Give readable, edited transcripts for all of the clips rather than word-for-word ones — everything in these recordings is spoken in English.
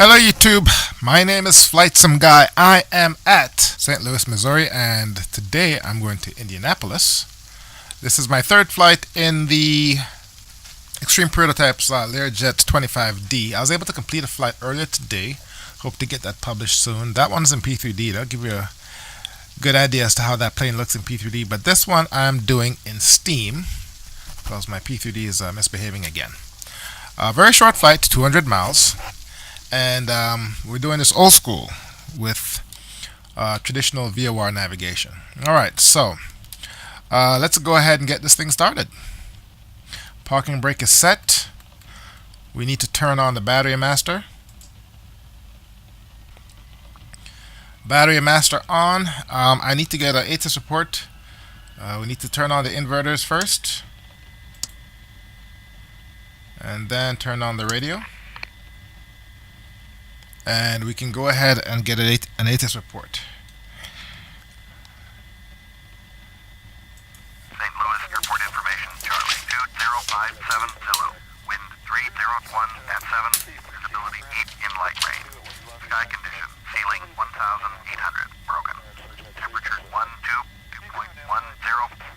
Hello YouTube, my name is Flightsimguy. I am at St. Louis, Missouri, and today I'm going to Indianapolis. This is my third flight in the Xtremeprototypes Learjet 25D. I was able to complete a flight earlier today. Hope to get that published soon. That one's in P3D. That'll give you a good idea as to how that plane looks in P3D. But this one I'm doing in Steam because my P3D is misbehaving again. A very short flight, 200 miles. And we're doing this old school with traditional VOR navigation. Alright, so let's go ahead and get this thing started. Parking brake is set. We need to turn on the battery master. Battery master on. I need to get an ATIS report. We need to turn on the inverters first. And then turn on the radio. And we can go ahead and get an ATIS report. St. Louis Airport information, Charlie 20570, wind 301 at 7, visibility 8 in light rain. Sky condition, ceiling 1,800, broken. Temperature 2.10,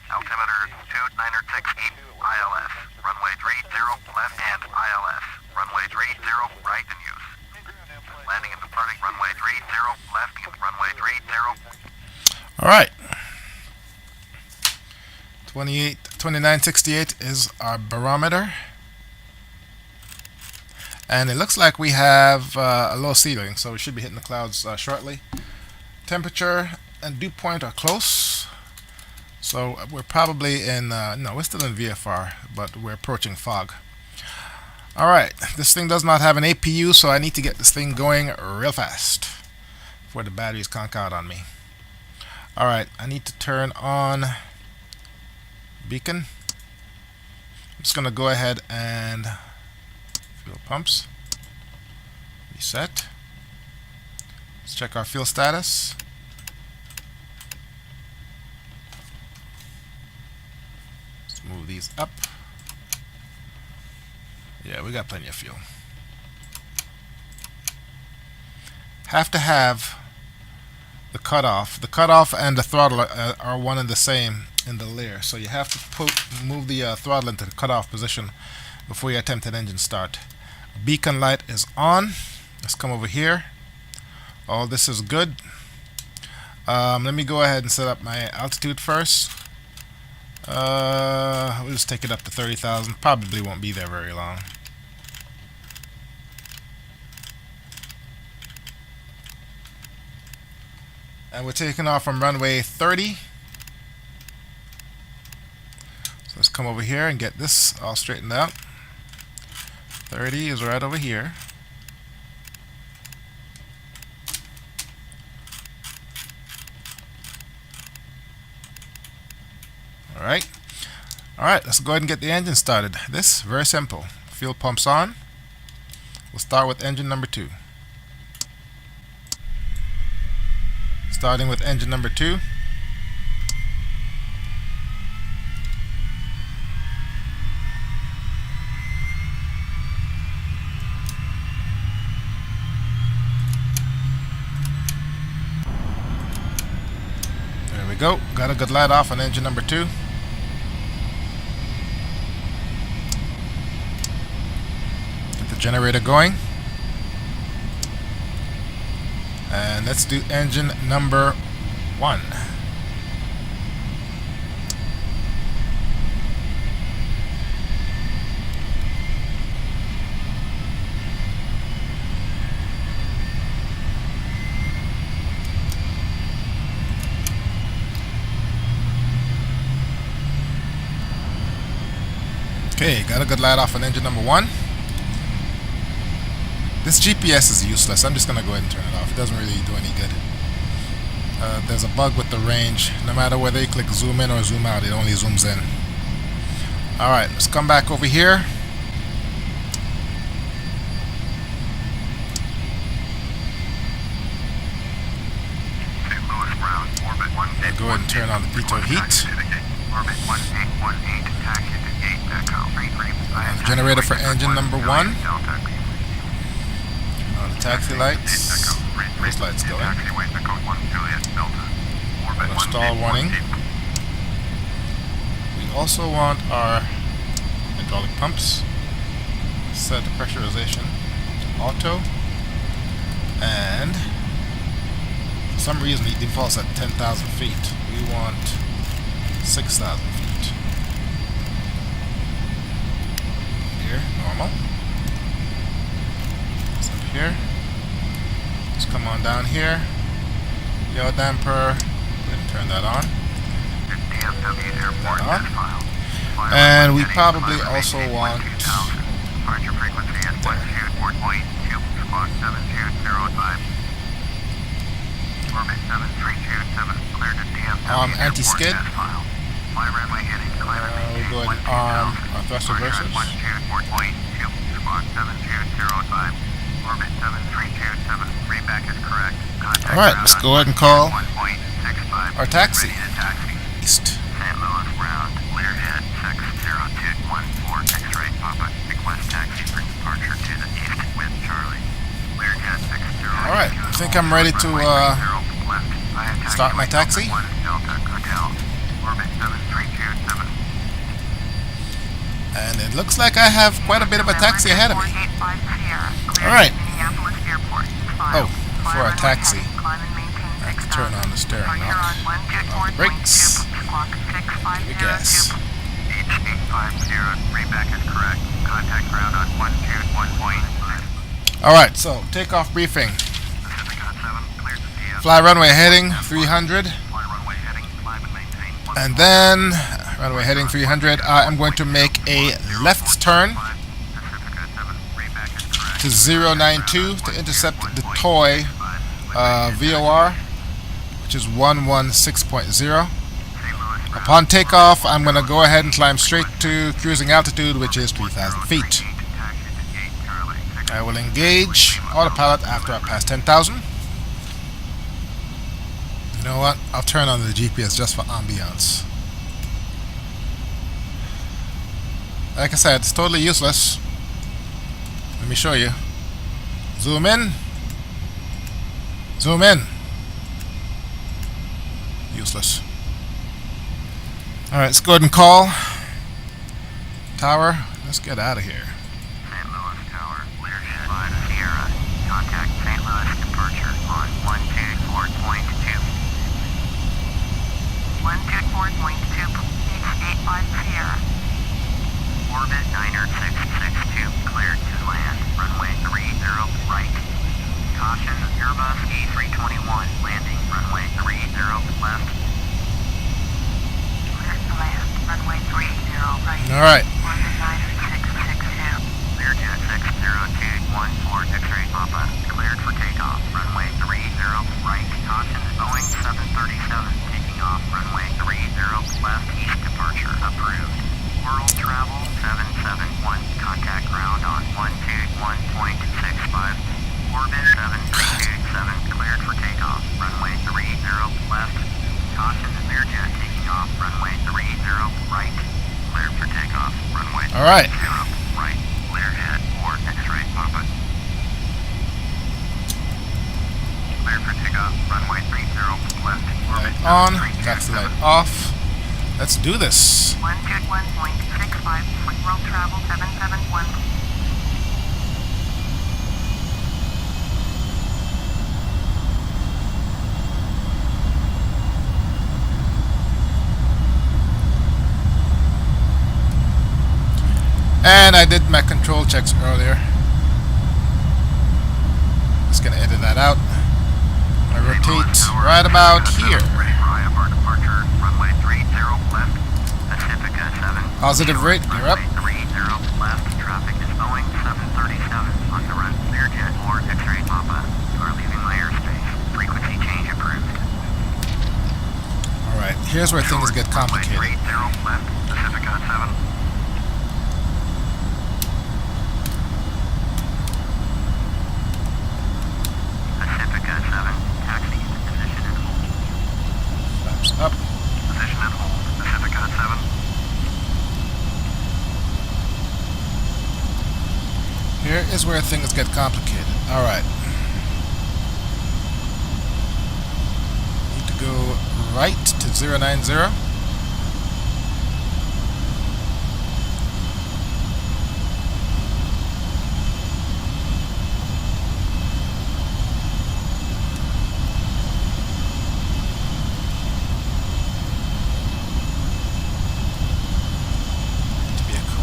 altimeter 2968, ILS, runway 30 left and ILS, runway 30 right in use. Landing and departing runway 30 left and runway 30. Alright. 2968 is our barometer. And it looks like we have a low ceiling, so we should be hitting the clouds shortly. Temperature and dew point are close. So we're probably in, no, we're still in VFR, but we're approaching fog. Alright, this thing does not have an APU, so I need to get this thing going real fast before the batteries conk out on me. Alright, I need to turn on beacon. I'm just going to go ahead and fuel pumps. Reset. Let's check our fuel status. Let's move these up. Yeah, we got plenty of fuel. Have to have the cutoff. The cutoff and the throttle are one and the same in the Lear, so you have to move the throttle into the cutoff position before you attempt an engine start. Beacon light is on. Let's come over here. All this is good. Let me go ahead and set up my altitude first. We'll just take it up to 30,000. Probably won't be there very long. And we're taking off from runway 30. So let's come over here and get this all straightened out. 30 is right over here. Alright, let's go ahead and get the engine started. This, very simple. Fuel pumps on. We'll start with engine number 2. Starting with engine number 2. There we go. Got a good light off on engine number 2. Generator going, and let's do engine number 1. Okay, got a good light off on engine number 1. This GPS is useless. I'm just going to go ahead and turn it off. It doesn't really do any good. There's a bug with the range. No matter whether you click zoom in or zoom out, it only zooms in. Alright, let's come back over here. I'll go ahead and turn on the pitot heat. The generator for engine number 1. taxi lights. Those lights going. No stall warning. We also want our hydraulic pumps. Set the pressurization to auto. And for some reason it defaults at 10,000 feet. We want 6,000 feet. Here, normal. It's up here. Just come on down here. Yaw damper. Then turn that on. And we probably also want anti-skid. We'll go ahead and arm our thrust reversers. Alright, let's go ahead and call our taxi. East. St. Louis ground, Learjet 60214, X-ray Papa. Request taxi for departure to the east with Charlie. Learjet 602. Alright, I think I'm ready to start my taxi. And it looks like I have quite a bit of a taxi ahead of me. Alright. Oh, before I taxi, I have to turn on the steering lock, on the brakes, give me gas. Alright, so takeoff briefing. Fly runway heading 300. And then, runway heading 300, I am going to make a left turn to 092 to intercept the toy VOR, which is 116.0. Upon takeoff, I'm going to go ahead and climb straight to cruising altitude, which is 3,000 feet. I will engage autopilot after I pass 10,000. You know what? I'll turn on the GPS just for ambiance. Like I said, it's totally useless. Let me show you. Zoom in. Zoom in. Useless. Alright, let's go ahead and call tower. Let's get out of here. St. Louis Tower, Learjet 5 Sierra. Contact St. Louis departure on 124.2. 124.2, H85 Sierra. Orbit 90662, cleared to land. Runway 30 right. Caution, Airbus E321, landing. Runway 30 left. Cleared to land. Runway 30 right. Alright. Orbit 90662. Learjet 60214, X-ray Papa. Cleared for takeoff. Runway 30 right. Caution, Boeing 737, taking off. Runway 30 left. East departure approved. World travel 771. Contact ground on 121.65. Orbit 7327. Cleared for takeoff. Runway 30 left. Caution, Learjet taking off. Runway 30 right. Cleared for takeoff. Runway 0 Alright. right. Learjet or X-ray Papa. Cleared for takeoff. Runway 30 left. Light on. Taxi light off. Let's do this. 121.65. World travel 771. And I did my control checks earlier. Just gonna edit that out. I rotate right about here. Positive rate, you're up. Left. Traffic is Boeing 737 on the run. Learjet or X-ray Papa are leaving my airspace. Frequency change approved. Alright, here's where things get complicated. 30 left. Pacifica 7. Pacifica 7. Taxi to position and hold. Flaps up. Position and hold. Pacifica 7. Here is where things get complicated. Alright. to go right to 090.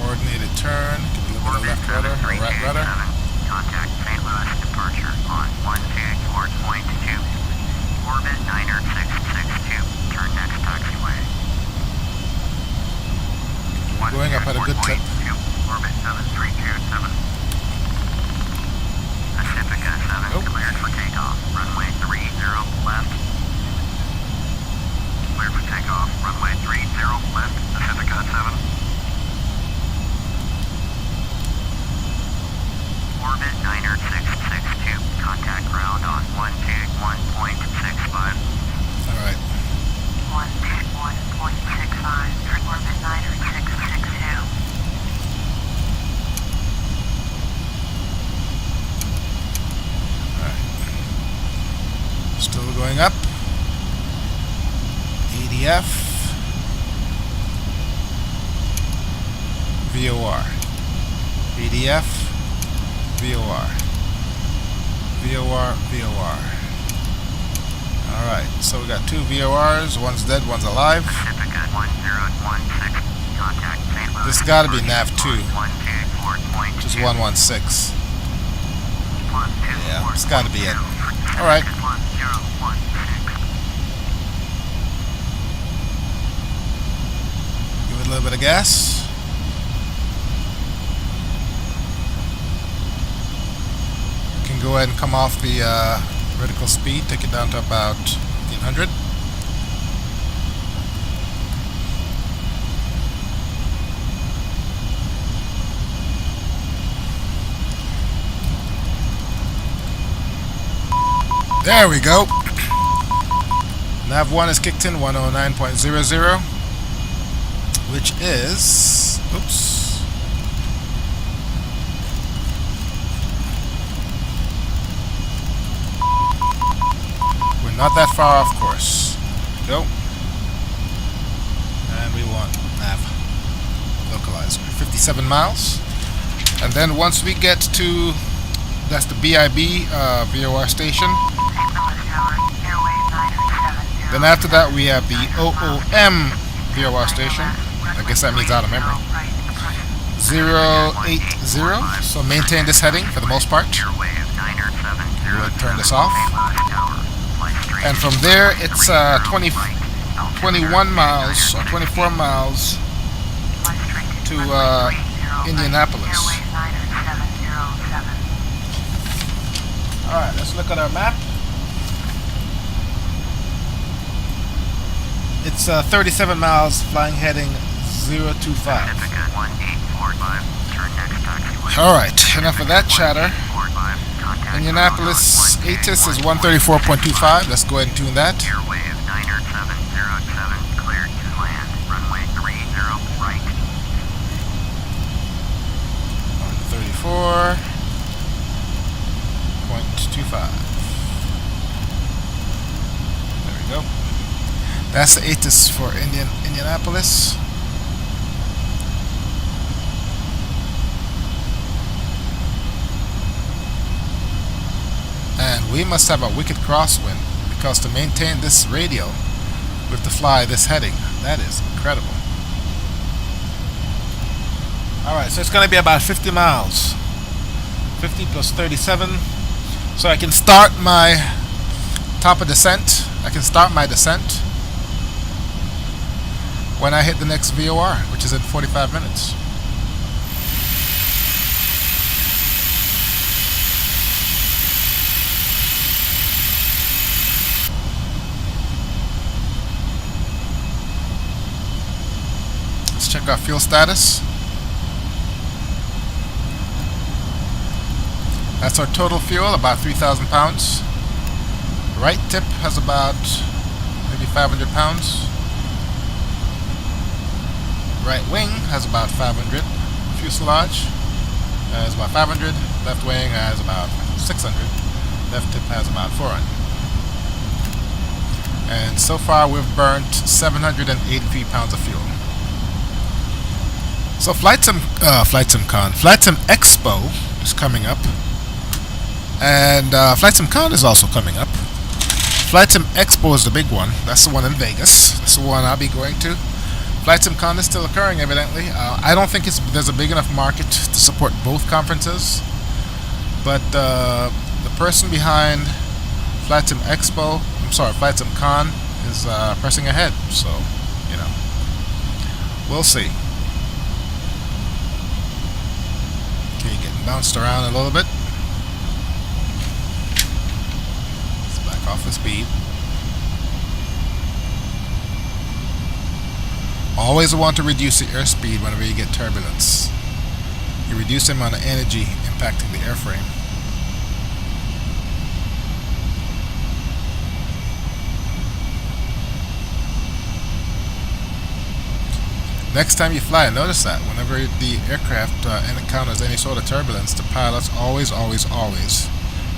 Coordinated turn, could be a little bit of left rudder or right rudder. Contact St. Louis departure on 12 towards point 2. Orbit 90662. Turn next taxiway. We're going up at a good clip. Orbit 7327. Pacifica 7 cleared for takeoff. Runway 30 left. Cleared for takeoff. Runway 30 left. Pacifica 7. Orbit 90662. Contact ground on 121.65. Alright. 121.65 for orbit 90662. Alright. Still going up. ADF. VOR. ADF. VOR. VOR, VOR. Alright, so we got two VORs, one's dead, one's alive. This gotta be NAV2, which is 116. Yeah, it's gotta be it. Alright. Give it a little bit of gas. Go ahead and come off the vertical speed, take it down to about 1500. There we go. Nav 1 is kicked in, 109.00, which is, oops. Not that far off course. Go. And we want nav localizer. 57 miles. And then once we get to, that's the BIB VOR station. Then after that we have the OOM VOR station. I guess that means out of memory. 080. So maintain this heading for the most part. We'll turn this off. And from there, it's 21 miles or 24 miles to Indianapolis. Alright, let's look at our map. It's 37 miles, flying heading 025. Alright, enough of that chatter. Indianapolis ATIS is 134.25. Let's go ahead and tune that. 134.25. There we go. That's the ATIS for Indianapolis. And we must have a wicked crosswind, because to maintain this radial, we have to fly this heading. That is incredible. Alright, so it's going to be about 50 miles. 50 plus 37. So I can start my top of descent. I can start my descent when I hit the next VOR, which is in 45 minutes. Check our fuel status. That's our total fuel, about 3,000 pounds. Right tip has about maybe 500 pounds. Right wing has about 500. Fuselage has about 500. Left wing has about 600. Left tip has about 400. and so far we've burnt 783 pounds of fuel. So Flightsim Expo is coming up, and Flightsimcon is also coming up. Flightsim Expo is the big one. That's the one in Vegas. That's the one I'll be going to. Flightsimcon is still occurring, evidently. I don't think there's a big enough market to support both conferences, but the person behind Flightsimcon is pressing ahead. So, we'll see. Okay, getting bounced around a little bit. Let's back off the speed. Always want to reduce the airspeed whenever you get turbulence. You reduce the amount of energy impacting the airframe. Next time you fly, notice that whenever the aircraft encounters any sort of turbulence, the pilot always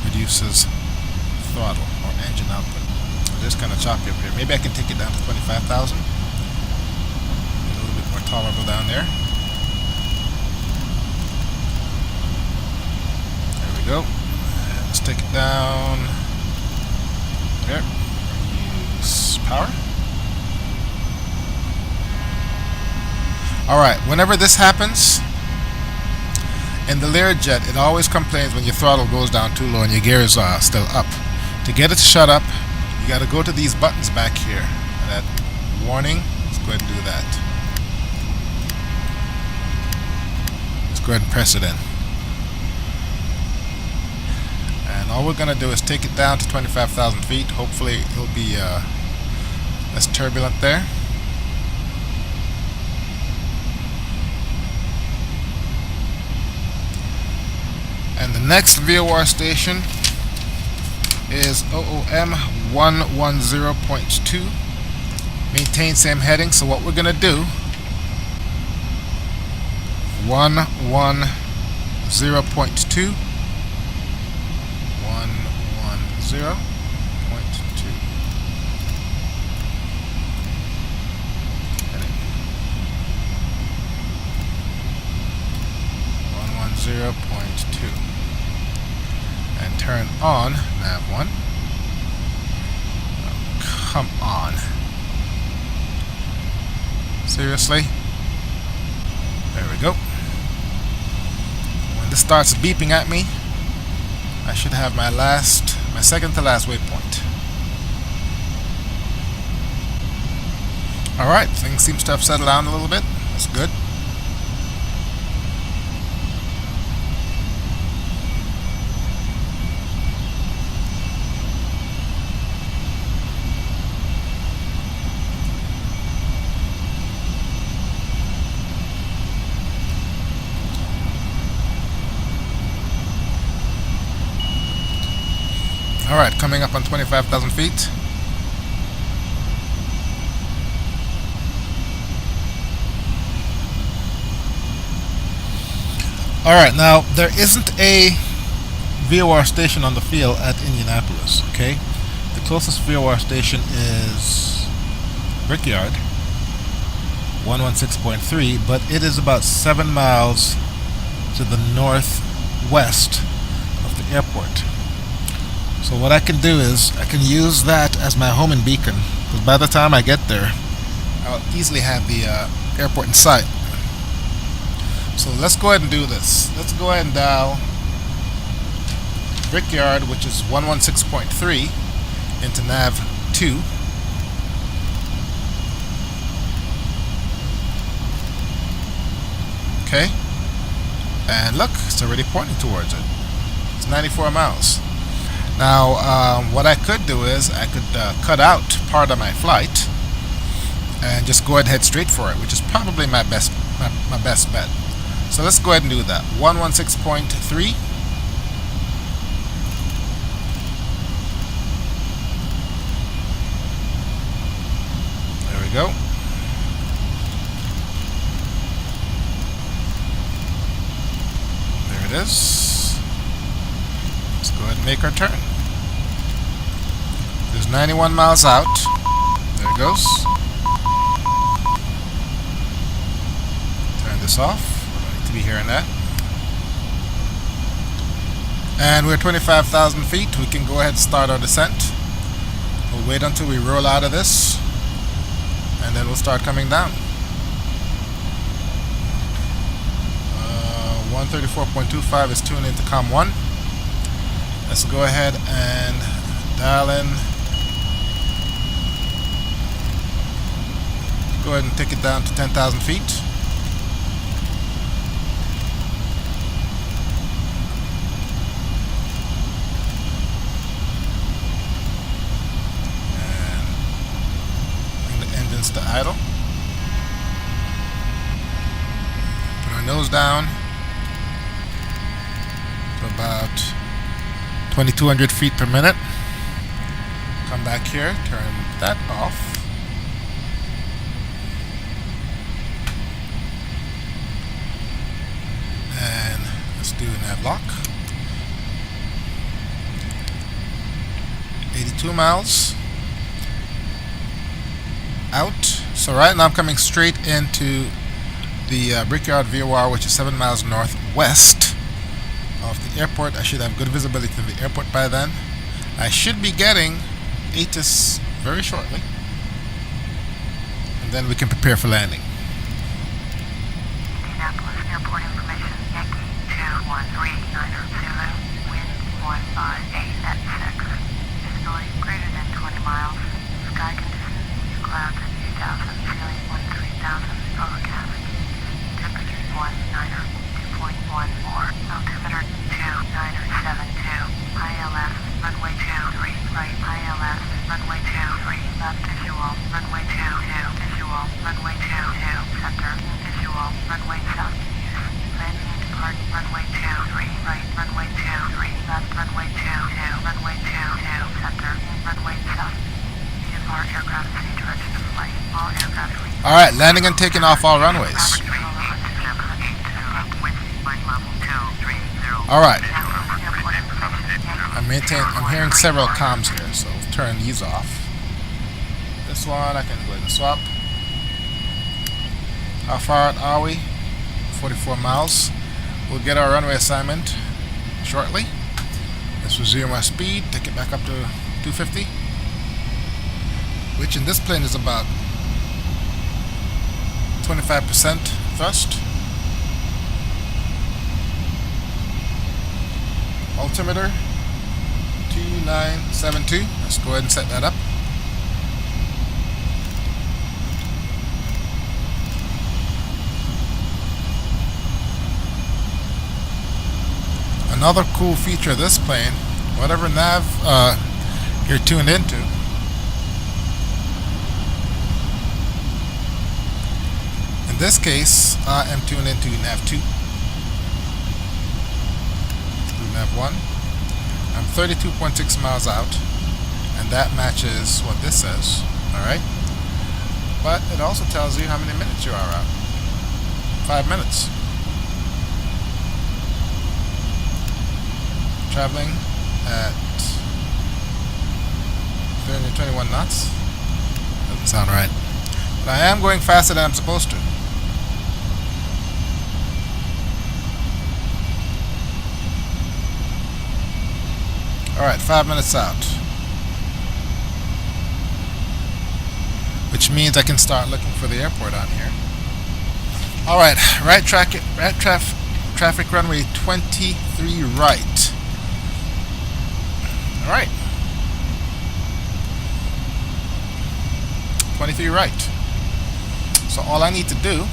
reduces throttle or engine output. I'm just kind of choppy up here. Maybe I can take it down to 25,000. A little bit more tolerable down there. There we go. And let's take it down. There. Use power. Alright, whenever this happens, in the Learjet, it always complains when your throttle goes down too low and your gears are still up. To get it to shut up, you got to go to these buttons back here. And that warning, let's go ahead and do that. Let's go ahead and press it in. And all we're going to do is take it down to 25,000 feet. Hopefully it'll be less turbulent there. And the next VOR station is OOM 110.2. Maintain same heading. So what we're going to do, 110.2. 110.2. Heading. 110.2. And turn on nav 1. Oh, come on. Seriously? There we go. When this starts beeping at me, I should have my second to last waypoint. Alright, things seems to have settled down a little bit. That's good. Alright, coming up on 25,000 feet. Alright, now there isn't a VOR station on the field at Indianapolis, okay? The closest VOR station is Brickyard, 116.3, but it is about 7 miles to the northwest of the airport. So what I can do is I can use that as my homing beacon, because by the time I get there, I'll easily have the airport in sight. So let's go ahead and do this. Let's go ahead and dial Brickyard, which is 116.3, into nav 2. Okay, and look, it's already pointing towards it. It's 94 miles. Now, what I could do is I could cut out part of my flight and just go ahead and head straight for it, which is probably my best bet. So let's go ahead and do that. 116.3. There we go. There it is. Let's go ahead and make our turn. There's 91 miles out. There it goes. Turn this off. I don't need to be hearing that. And we're 25,000 feet. We can go ahead and start our descent. We'll wait until we roll out of this, and then we'll start coming down. 134.25 is tuned into COM 1. Let's go ahead and dial in. Go ahead and take it down to 10,000 feet. To idle. Put our nose down to about 2,200 feet per minute. Come back here, turn that off. And let's do nav lock. 82 miles. Out. So right now I'm coming straight into the Brickyard VOR, which is 7 miles northwest of the airport. I should have good visibility to the airport by then. I should be getting ATIS very shortly, and then we can prepare for landing. Indianapolis airport information, Yankee 21390, wind 158 at 6, visibility greater than 20 miles, sky conditions. Clouds at 2,000, ceiling 13,000, overcast. Temperature 2.14, altimeter 2972, ILS, runway 23, right, ILS, runway 23, left visual, runway 22, visual, runway 22, center, visual, runway south, use, landing and depart, runway 23, right, runway 23, left, runway 22, runway 22, center, runway south. Our aircraft is the direction of flight. All aircraft leave. Alright, landing and taking off all runways. Alright. I'm hearing several comms here, so we'll turn these off. This one I can go ahead and swap. How far out are we? 44 miles. We'll get our runway assignment shortly. Let's resume our speed, take it back up to 250. Which in this plane is about 25% thrust. Altimeter 2972. Let's go ahead and set that up. Another cool feature of this plane, whatever nav you're tuned into, in this case, I am tuned into nav 2. Do nav 1. I'm 32.6 miles out, and that matches what this says. Alright? But it also tells you how many minutes you are out. 5 minutes. Traveling at 321 knots. Doesn't sound right. But I am going faster than I'm supposed to. Alright, 5 minutes out. Which means I can start looking for the airport on here. Alright, traffic runway 23 right. Alright. 23 right. So all I need to do,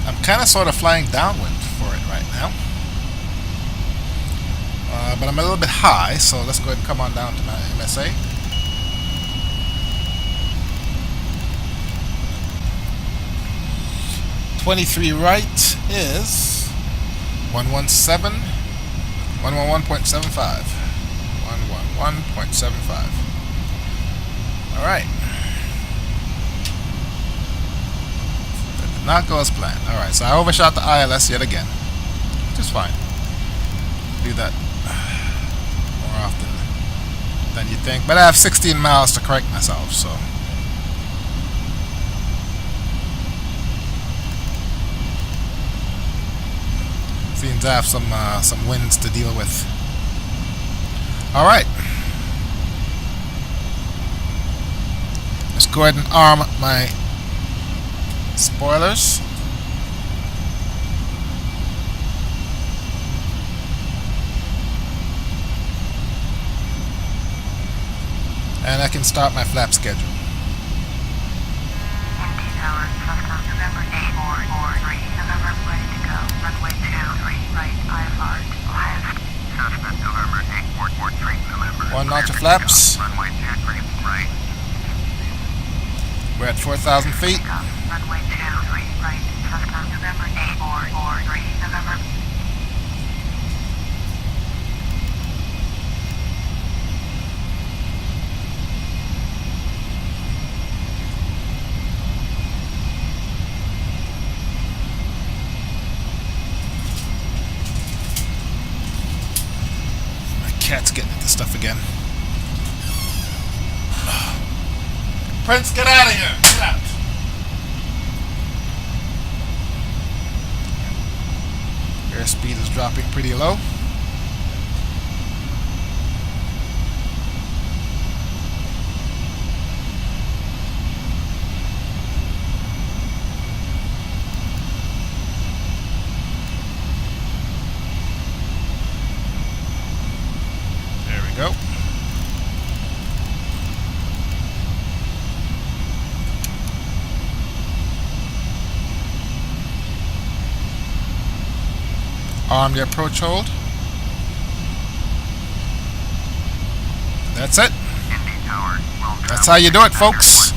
I'm kind of sort of flying downwind for it right now. But I'm a little bit high, so let's go ahead and come on down to my MSA. .23 right is 117. 111.75. 111.75. Alright. That did not go as planned. Alright, so I overshot the ILS yet again. Which is fine. Do that more often than you think. But I have 16 miles to correct myself, so. Seems I have some winds to deal with. All right. Let's go ahead and arm my spoilers. And I can start my flap schedule. Indy Tower, Cessna, November 8443, November, ready to go. Runway 23, right, IFR, Ohio. Cessna, November 8443, November. 1 notch of flaps. Runway 23, right. We're at 4,000 feet. Runway 23, right, Cessna, November 8443, November. Cat's getting into stuff again. Prince, get out of here! Get out! Airspeed is dropping pretty low. Go. Arm the approach hold. That's it. Indy Tower, That's how you do it, folks. 8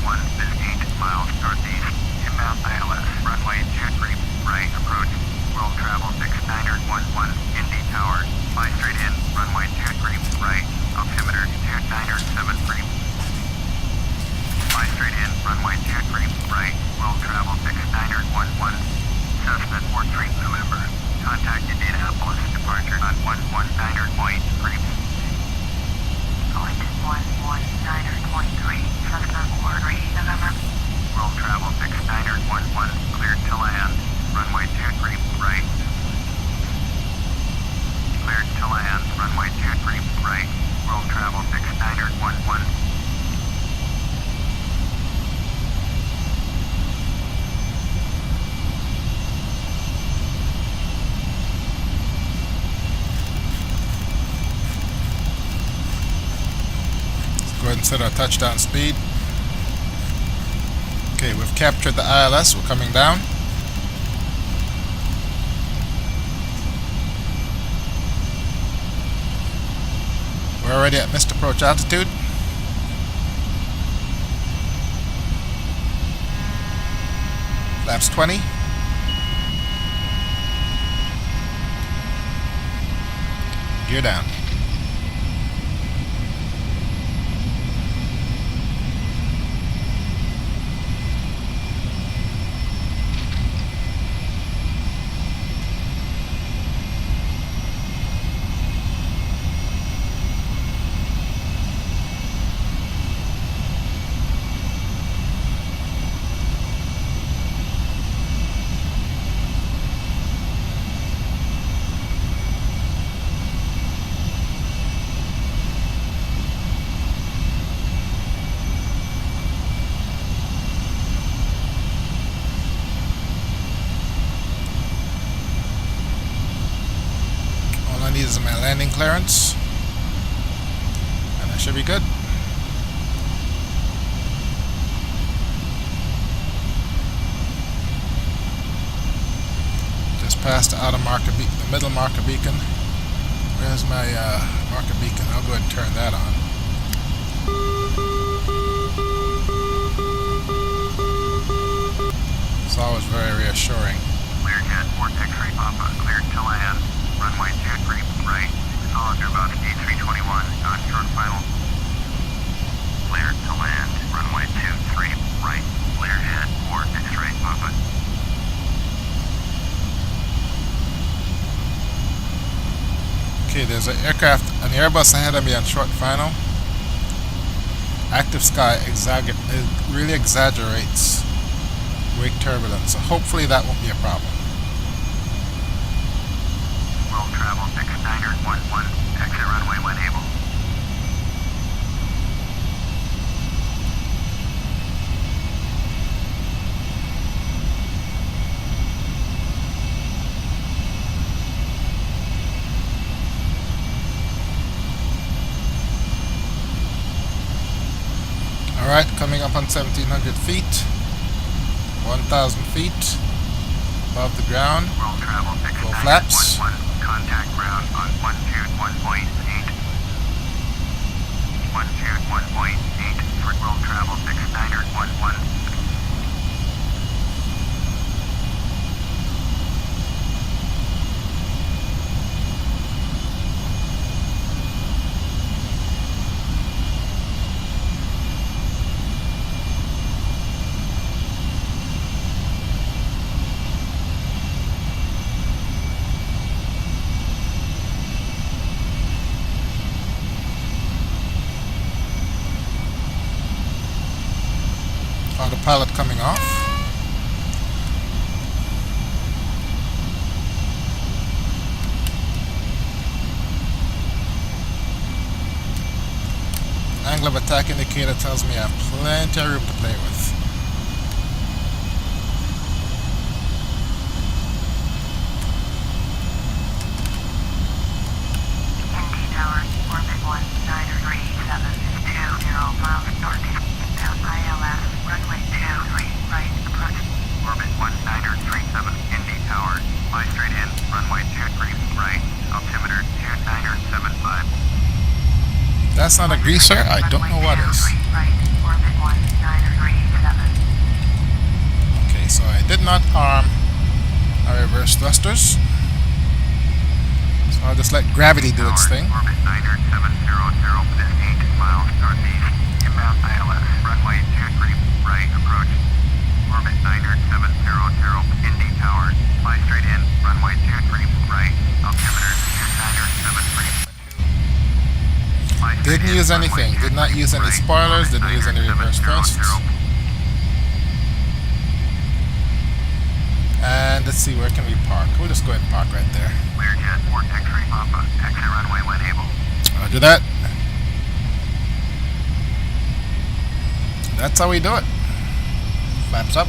miles northeast, inbound ILS, runway 23, right, approach, world travel 6911, Indy Tower, fly straight in, runway 23, right, altimeter 2973. Fly straight in, runway 23, right, world travel 6911, Cessna 43, November. Contact Indianapolis, departure on 119.3. Point 119.3, Cessna 43, November. World travel 6911, cleared to land, runway 23, right. Cleared to land, runway 23, right. World travel 6911. Go ahead and set our touchdown speed. Okay, we've captured the ILS. We're coming down. We're already at missed approach altitude. Flaps 20. Gear down. Is my landing clearance, and I should be good. Just past the outer marker beacon, the middle marker beacon. Where's my marker beacon? I'll go ahead and turn that on. It's always very reassuring. Learjet 4 X-ray Papa, cleared to land. Runway 23, right. Solid about A321, on short final. Cleared to land. Runway 23, right. Learjet 4 X-ray Papa. Okay, there's an aircraft, an Airbus ahead of me on short final. active sky it really exaggerates wake turbulence, so hopefully that won't be a problem. Roll travel 6911, exit runway when able. Alright, coming up on 1700 feet, 1000 feet above the ground. Roll travel Go flaps. 6911, contact ground on 121.8. 121.8 for roll travel 6911. Autopilot coming off. Angle of attack indicator tells me I have plenty of room to play with. Indy Tower, orbit 1937 is 20 miles northeast. ILS, runway 23, right, approach. Orbit 1937, Indy Tower. Fly straight in, runway 23, right, altimeter 2975. That's not a greaser, I don't know what is. Right, orbit 1937. Okay, so I did not arm our reverse thrusters. So I'll just let gravity do its thing. Orbit 90700 is 8 miles northeast. Inbound ILS, runway 23, right, approach. Orbit 90700, Indy Tower. Fly straight in, runway 23, right, altimeter 2973. Didn't use anything, did not use any spoilers, didn't use any reverse thrusts. And let's see, where can we park? We'll just go ahead and park right there. Learjet 4 X-ray Papa, exit runway when able. I'll do that. That's how we do it. Flaps up.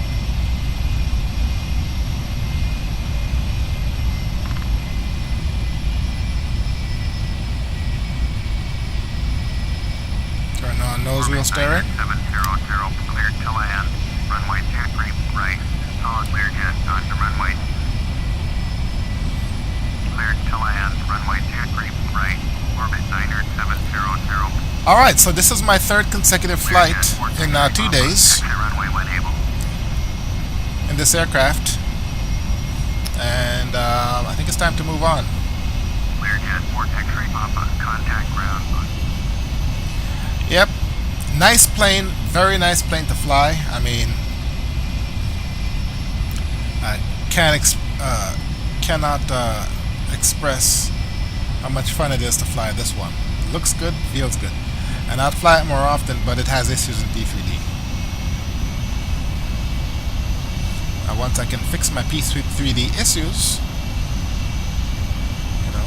Turn on nose wheel steering. 700, cleared to land. Runway 23, right. Solid Learjet onto runway. Cleared to land. Runway 23, right. Orbit 90700. Alright, so this is my third consecutive flight in 2 days Exit runway when able. in this aircraft. And I think it's time to move on. Learjet 4 X-ray Papa, contact ground. Yep, nice plane, very nice plane to fly. I mean, I cannot express how much fun it is to fly this one. Looks good, feels good. And I'd fly it more often, but it has issues in P3D. Now once I can fix my P3D issues, you know,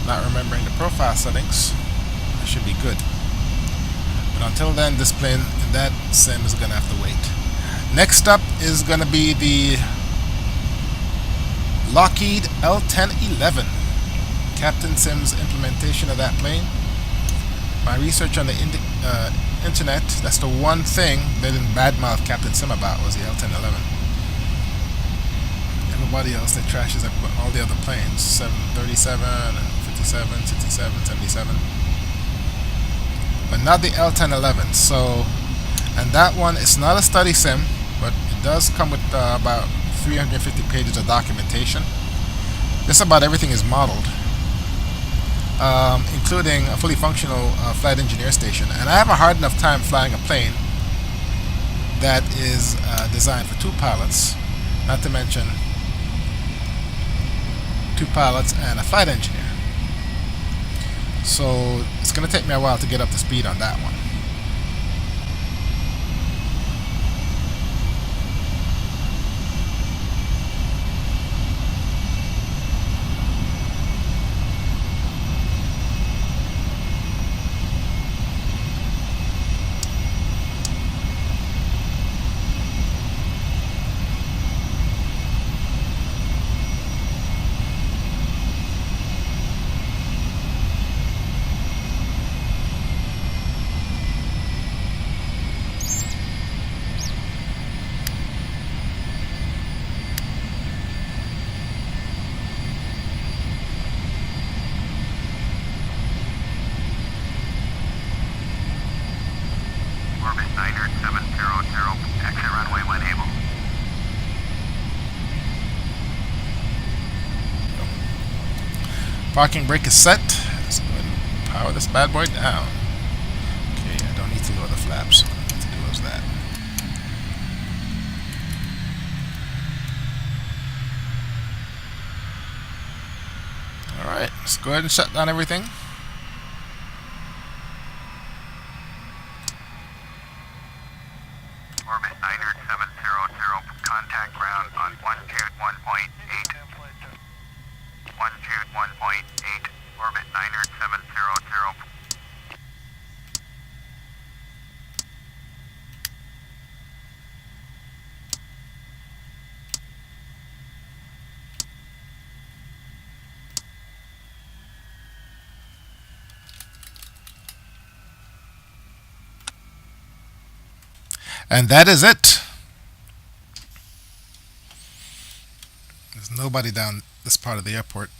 not remembering the profile settings, I should be good. But until then, this plane in that sim is going to have to wait. Next up is going to be the Lockheed L1011. Captain Sim's implementation of that plane. My research on the internet, that's the one thing they didn't badmouth Captain Sim about, was the L1011. Everybody else, they trashes all the other planes, 737 and 57, 67, 77. But not the L1011. So, and that one is not a study sim, but it does come with about 350 pages of documentation. Just about everything is modeled, including a fully functional flight engineer station. And I have a hard enough time flying a plane that is designed for 2 pilots, not to mention 2 pilots and a flight engineer. So it's going to take me a while to get up to speed on that one. Parking brake is set. Let's go ahead and power this bad boy down. Okay, I don't need to lower the flaps. All I need to do is that. Alright, let's go ahead and shut down everything. Orbit Niner 700, contact ground on 121.8. 121.8, orbit Niner 700. And that is it. There's nobody down this part of the airport.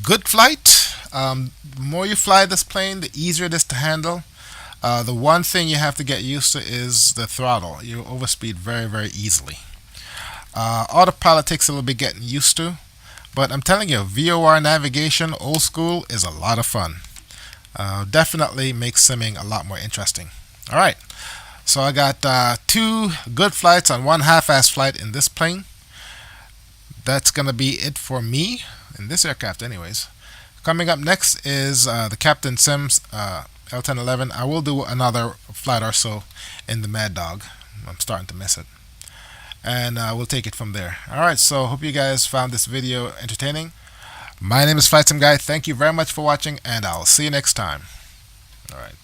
Good flight. The more you fly this plane, the easier it is to handle. The one thing you have to get used to is the throttle. You overspeed very, very easily. Autopilot takes a little bit getting used to, but I'm telling you, VOR navigation, old school, is a lot of fun. Definitely makes simming a lot more interesting. All right. So I got 2 good flights and 1 half-ass flight in this plane. That's going to be it for me in this aircraft anyways. Coming up next is the Captain Sims L1011. I will do another flight or so in the Mad Dog. I'm starting to miss it. And we'll take it from there. Alright, so hope you guys found this video entertaining. My name is Flightsimguy. Thank you very much for watching, and I'll see you next time. Alright.